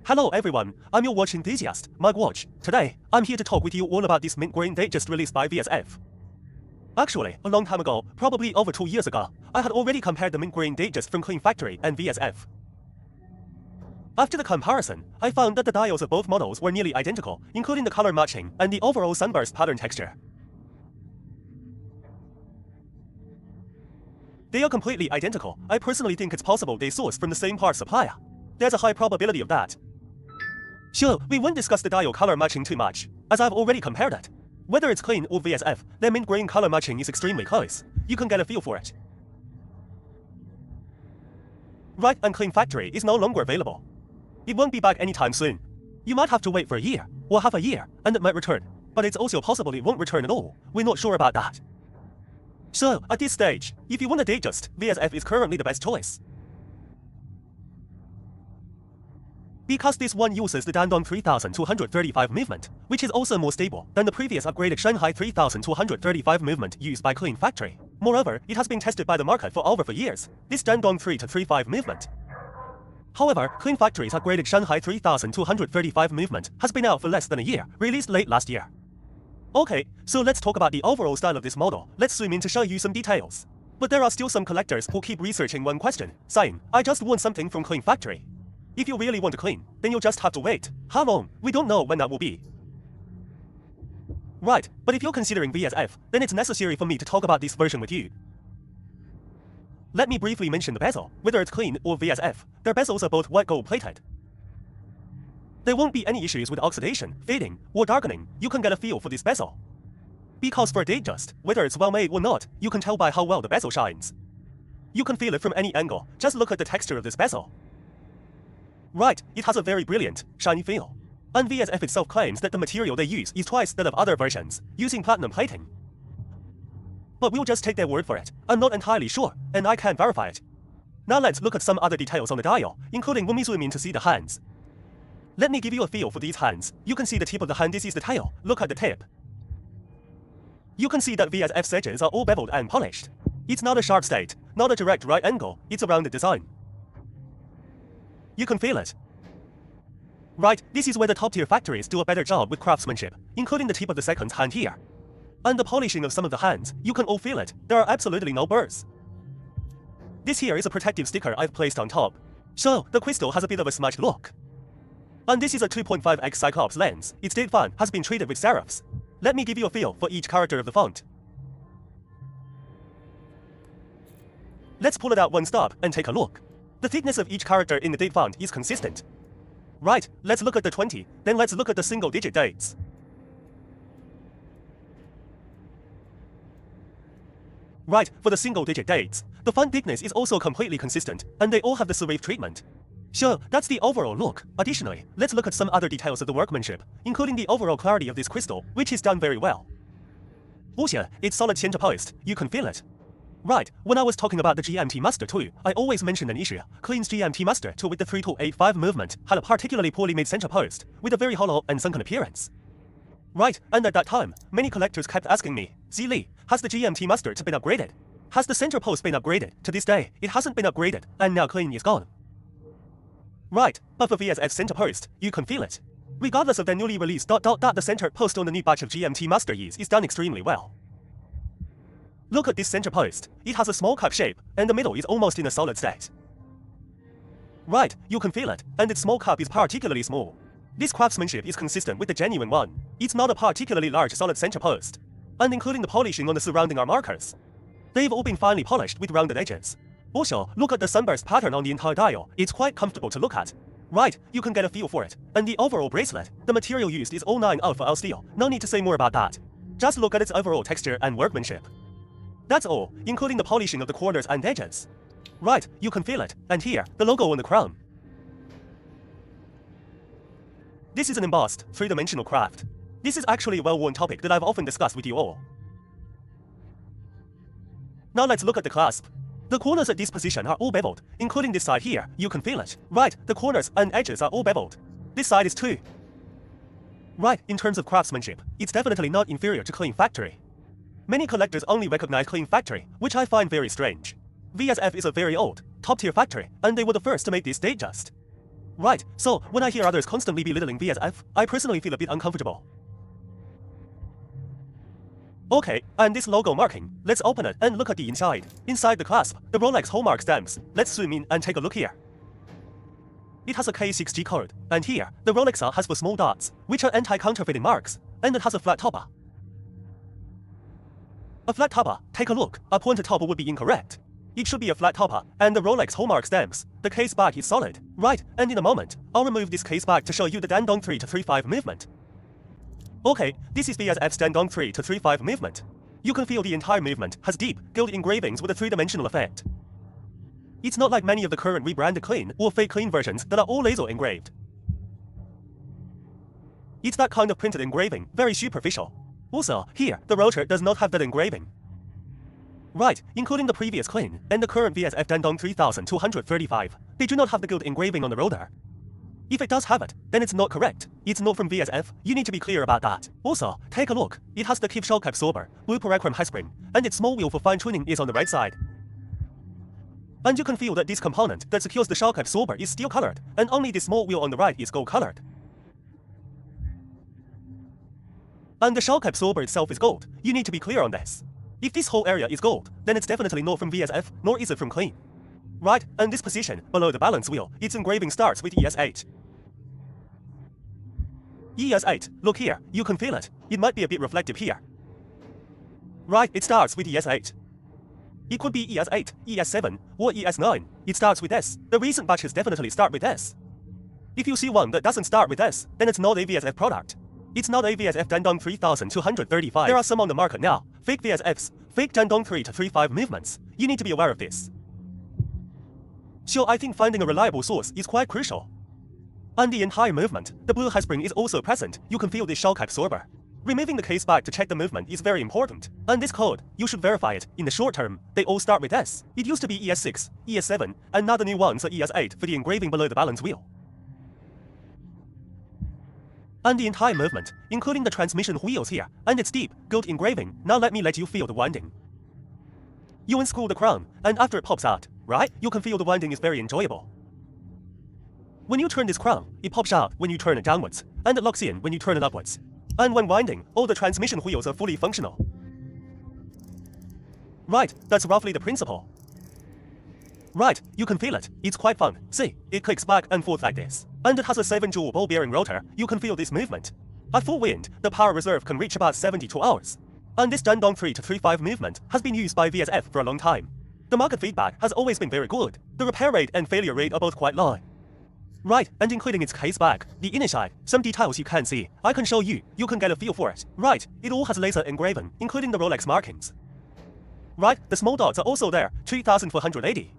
Hello everyone, I'm your watch enthusiast, Magwatch. Today, I'm here to talk with you all about this mint green date just released by VSF. Actually, a long time ago, probably over 2 years ago, I had already compared the mint green date just from Clean Factory and VSF. After the comparison, I found that the dials of both models were nearly identical, including the color matching and the overall sunburst pattern texture. They are completely identical. I personally think it's possible they source from the same part supplier. There's a high probability of that. Sure, we won't discuss the dial color matching too much, as I've already compared it. Whether it's Clean or VSF, their mint green color matching is extremely close. You can get a feel for it. Right, and Clean Factory is no longer available. It won't be back anytime soon. You might have to wait for a year, or half a year, and it might return. But it's also possible it won't return at all. We're not sure about that. So, at this stage, if you want a Datejust, VSF is currently the best choice. Because this one uses the Dandong 3235 movement, which is also more stable than the previous upgraded Shanghai 3235 movement used by Clean Factory. Moreover, it has been tested by the market for over 4 years, this Dandong 3235 movement. However, Clean Factory's upgraded Shanghai 3235 movement has been out for less than a year, released late last year. Okay, so let's talk about the overall style of this model. Let's zoom in to show you some details. But there are still some collectors who keep researching one question, saying, I just want something from Clean Factory. If you really want to clean, then you'll just have to wait. How long? We don't know when that will be. Right, but if you're considering VSF, then it's necessary for me to talk about this version with you. Let me briefly mention the bezel. Whether it's Clean or VSF, their bezels are both white gold plated. There won't be any issues with oxidation, fading, or darkening. You can get a feel for this bezel. Because for a Datejust, whether it's well made or not, you can tell by how well the bezel shines. You can feel it from any angle. Just look at the texture of this bezel. Right, it has a very brilliant, shiny feel. And VSF itself claims that the material they use is twice that of other versions, using platinum plating. But we'll just take their word for it. I'm not entirely sure, and I can't verify it. Now let's look at some other details on the dial, including when we zoom in to see the hands. Let me give you a feel for these hands. You can see the tip of the hand, this is the tail. Look at the tip. You can see that VSF's edges are all beveled and polished. It's not a sharp state, not a direct right angle, it's a rounded design. You can feel it. Right, this is where the top-tier factories do a better job with craftsmanship, including the tip of the second hand here. And the polishing of some of the hands, you can all feel it. There are absolutely no burrs. This here is a protective sticker I've placed on top. So, the crystal has a bit of a smudged look. And this is a 2.5x Cyclops lens. Its date font has been treated with serifs. Let me give you a feel for each character of the font. Let's pull it out one stop and take a look. The thickness of each character in the date font is consistent. Right, let's look at the 20, then let's look at the single-digit dates. Right, for the single-digit dates, the font thickness is also completely consistent, and they all have the serif treatment. Sure, that's the overall look. Additionally, let's look at some other details of the workmanship, including the overall clarity of this crystal, which is done very well. Also, it's solid center post, you can feel it. Right, when I was talking about the GMT Master 2, I always mentioned an issue. Clean's GMT Master 2 with the 3285 movement had a particularly poorly made center post, with a very hollow and sunken appearance. Right, and at that time, many collectors kept asking me, Zili, has the GMT Master 2 been upgraded? Has the center post been upgraded? To this day, it hasn't been upgraded, and now Clean is gone. Right, but for VSF center post, you can feel it. Regardless of their newly released ... the center post on the new batch of GMT Master Y's is done extremely well. Look at this center post. It has a small cup shape, and the middle is almost in a solid state. Right, you can feel it, and its small cup is particularly small. This craftsmanship is consistent with the genuine one. It's not a particularly large solid center post. And including the polishing on the surrounding arm markers. They've all been finely polished with rounded edges. Also, look at the sunburst pattern on the entire dial. It's quite comfortable to look at. Right, you can get a feel for it. And the overall bracelet, the material used is all 9 alpha L steel. No need to say more about that. Just look at its overall texture and workmanship. That's all, including the polishing of the corners and edges. Right, you can feel it, and here, the logo on the crown. This is an embossed, three-dimensional craft. This is actually a well-worn topic that I've often discussed with you all. Now let's look at the clasp. The corners at this position are all beveled, including this side here, you can feel it. Right, the corners and edges are all beveled. This side is too. Right, in terms of craftsmanship, it's definitely not inferior to Clean Factory. Many collectors only recognize Clean Factory, which I find very strange. VSF is a very old, top-tier factory, and they were the first to make this Datejust. Right, so when I hear others constantly belittling VSF, I personally feel a bit uncomfortable. Okay, and this logo marking, let's open it and look at the inside. Inside the clasp, the Rolex hallmark stamps. Let's zoom in and take a look here. It has a K6G code, and here, the Rolex has 4 small dots, which are anti-counterfeiting marks, and it has a flat topper. A flat topper, take a look, a pointed topper would be incorrect. It should be a flat topper, and the Rolex hallmark stamps. The case back is solid. Right, and in a moment, I'll remove this case back to show you the Dandong 3-35 movement. Okay, this is VSF's Dandong 3-35 movement. You can feel the entire movement has deep, gilded engravings with a 3-dimensional effect. It's not like many of the current rebranded clean or fake clean versions that are all laser engraved. It's that kind of printed engraving, very superficial. Also, here, the rotor does not have that engraving. Right, including the previous clean and the current VSF Dandong 3235, they do not have the gilt engraving on the rotor. If it does have it, then it's not correct. It's not from VSF, you need to be clear about that. Also, take a look, it has the Keep shock absorber, blue parachrome high-spring, and its small wheel for fine-tuning is on the right side. And you can feel that this component that secures the shock absorber is steel colored, and only the small wheel on the right is gold colored. And the shock absorber itself is gold, you need to be clear on this. If this whole area is gold, then it's definitely not from VSF, nor is it from clean. Right, and this position, below the balance wheel, its engraving starts with ES8. ES8, look here, you can feel it. It might be a bit reflective here. Right, it starts with ES8. It could be ES8, ES7, or ES9. It starts with S. The recent batches definitely start with S. If you see one that doesn't start with S, then it's not a VSF product. It's not a VSF Dandong 3235. There are some on the market now, fake VSFs, fake Dandong 3-35 movements. You need to be aware of this. So I think finding a reliable source is quite crucial. On the entire movement, the blue high-spring is also present. You can feel the shock absorber. Removing the case back to check the movement is very important. And this code, you should verify it. In the short term, they all start with S. It used to be ES6, ES7, and now the new ones are ES8 for the engraving below the balance wheel. And the entire movement, including the transmission wheels here, and its deep, gold engraving. Now let me let you feel the winding. You unscrew the crown, and after it pops out, right, you can feel the winding is very enjoyable. When you turn this crown, it pops out when you turn it downwards, and it locks in when you turn it upwards. And when winding, all the transmission wheels are fully functional. Right, that's roughly the principle. Right, you can feel it. It's quite fun. See, it clicks back and forth like this. And it has a 7-jewel ball bearing rotor. You can feel this movement. At full wind, the power reserve can reach about 72 hours. And this Dandong 3-35 movement has been used by VSF for a long time. The market feedback has always been very good. The repair rate and failure rate are both quite low. Right, and including its case back, the inner side, some details you can't see. I can show you, you can get a feel for it. Right, it all has laser engraving, including the Rolex markings. Right, the small dots are also there, 3480.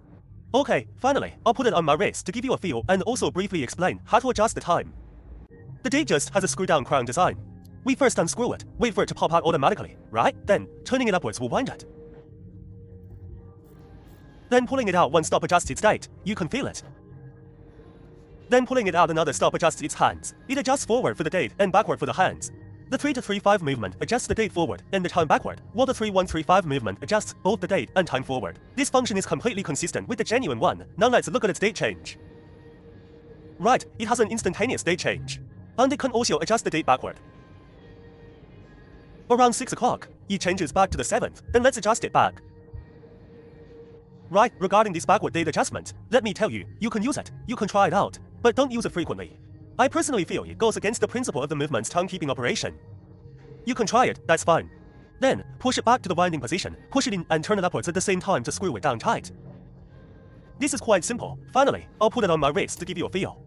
Okay, finally, I'll put it on my wrist to give you a feel and also briefly explain how to adjust the time. The Datejust has a screw-down crown design. We first unscrew it, wait for it to pop out automatically, right? Then, turning it upwards will wind it. Then pulling it out one stop adjusts its date, you can feel it. Then pulling it out another stop adjusts its hands. It adjusts forward for the date and backward for the hands. The 3-35 movement adjusts the date forward and the time backward, while the 3-1-3-5 movement adjusts both the date and time forward. This function is completely consistent with the genuine one. Now let's look at its date change. Right, it has an instantaneous date change. And it can also adjust the date backward. Around 6 o'clock, it changes back to the 7th, then let's adjust it back. Right, regarding this backward date adjustment, let me tell you, you can use it, you can try it out, but don't use it frequently. I personally feel it goes against the principle of the movement's timekeeping operation. You can try it, that's fine. Then, push it back to the winding position, push it in and turn it upwards at the same time to screw it down tight. This is quite simple. Finally, I'll put it on my wrist to give you a feel.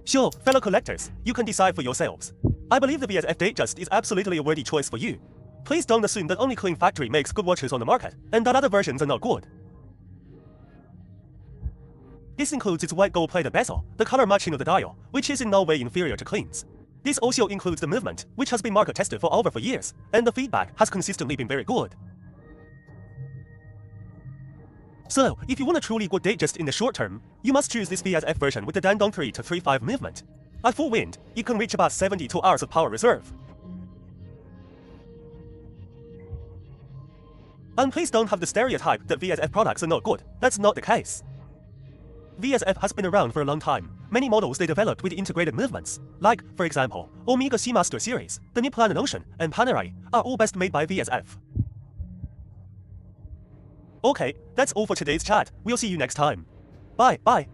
Sure, fellow collectors, you can decide for yourselves. I believe the VSF Datejust is absolutely a worthy choice for you. Please don't assume that only Clean Factory makes good watches on the market, and that other versions are not good. This includes its white gold-plated bezel, the color matching of the dial, which is in no way inferior to Clean's. This also includes the movement, which has been market tested for over 4 years, and the feedback has consistently been very good. So, if you want a truly good Datejust in the short term, you must choose this VSF version with the Dandong 3-35 movement. At full wind, it can reach about 72 hours of power reserve. And please don't have the stereotype that VSF products are not good. That's not the case. VSF has been around for a long time. Many models they developed with integrated movements. Like, for example, Omega Seamaster series, the new Planet Ocean, and Panerai are all best made by VSF. Okay, that's all for today's chat. We'll see you next time. Bye.